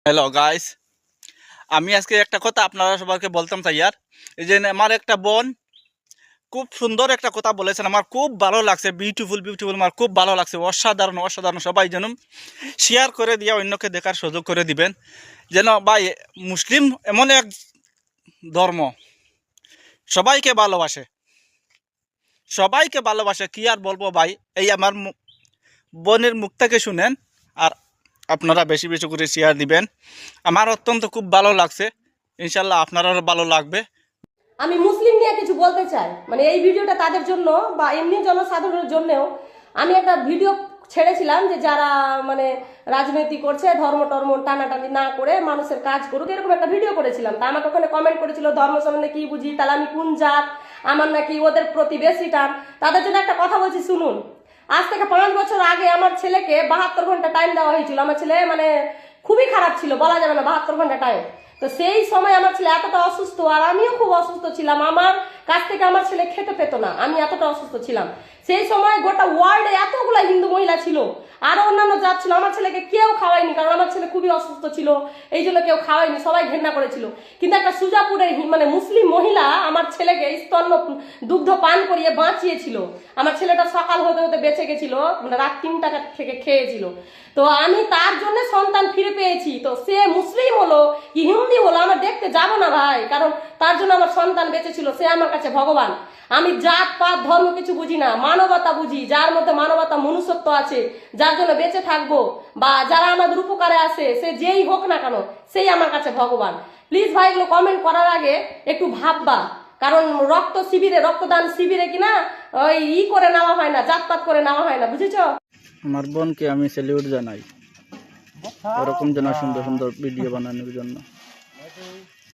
Hello guys, আমি আজকে একটা কথা আপনারা সবাইকে বলতাম চাই। এই যে আমার একটা বোন খুব সুন্দর একটা কথা বলেছেন, আমার খুব ভালো লাগছে। বিউটিফুল বিউটিফুল, আমার খুব ভালো লাগছে। অসাধারণ অসাধারণ। সবাই যেন শেয়ার করে দিয়ে অন্যকে দেখার সুযোগ করে দিবেন। যেন ভাই, মুসলিম এমন এক ধর্ম সবাইকে ভালোবাসে, সবাইকে ভালোবাসে। কি আর বলবো ভাই, এই আমার বোনের মুখ থেকে শুনেন। আর আপনারা বেশি বেশি করে শেয়ার দিবেন। আমার অত্যন্ত খুব ভালো লাগছে। ইনশাল্লাহ আপনারও ভালো লাগবে। আমি মুসলিম নিয়ে কিছু বলতে চাই, মানে এই ভিডিওটা তাদের জন্য বা এমনি জনসাধারণের জন্যও। আমি একটা ভিডিও ছেড়েছিলাম যে যারা মানে রাজনীতি করছে, ধর্ম টর্ম টানাটানি না করে মানুষের কাজ করুক, এরকম একটা ভিডিও করেছিলাম। তা আমাকে ওখানে কমেন্ট করেছিল ধর্ম সম্বন্ধে কি বুঝি, তাহলে আমি কোন জাত, আমার নাকি ওদের প্রতি বেশি টান। তাদের জন্য একটা কথা বলছি শুনুন। আজ থেকে 5 বছর আগে আমার ছেলেকে 72 ঘন্টা টাইম দেওয়া হয়েছিল। আমার ছেলে মানে খুবই খারাপ ছিল, বলা যাবে না, 72 ঘন্টা টাইম। তো সেই সময় আমার ছেলে এতটা অসুস্থ, আর আমিও খুব অসুস্থ ছিলাম। আমার কাছ থেকে আমার ছেলে খেতে পেত না, আমি এতটা অসুস্থ ছিলাম। সেই সময় গোটা ওয়ার্ল্ডে এতগুলা হিন্দু মহিলা ছিল, আরো অন্যান্য জাত ছিল। আমার ছেলেকে কেউ খাওয়ায়নি, কারণ আমার ছেলে খুবই অসুস্থ ছিল, এই জন্য কেউ খাওয়ায়নি, সবাই ঘেন্না করেছিল। কিন্তু একটা সুজাপুরের মানে মুসলিম মহিলা আমার ছেলেকে স্তন্য দুগ্ধ পান করিয়ে বাঁচিয়েছিল। আমার ছেলেটা সকাল হতে হতে বেঁচে গেছিল, মানে রাত 3টা থেকে খেয়েছিল। তো আমি তার জন্য সন্তান ফিরে পেয়েছি। তো সে মুসলিম হলো কি হিন্দি হলো আমার দেখতে যাব না ভাই, কারণ তার জন্য আমার সন্তান বেঁচে ছিল। সে আমার কাছে ভগবান। আমি জাত পাত ধর্ম কিছু বুঝি না, মানবতা বুঝি। যার মধ্যে মানবতা মনুষ্যত্ব আছে, যার জন্য বেঁচে থাকবো, বা যারা আমাদের উপকারে আসে, সে যেই হোক না কেন, সেই আমার কাছে ভগবান। প্লিজ ভাই, এগুলো কমেন্ট করার আগে একটু ভাববা, কারণ রক্ত শিবিরে, রক্তদান শিবিরে কিনা ওই করে নেওয়া হয় না, জাতপাত করে নেওয়া হয় না, বুঝেছো? আমার বোনকে আমি স্যালিউট জানাই, ওরকম যেন সুন্দর সুন্দর ভিডিও বানানোর জন্য।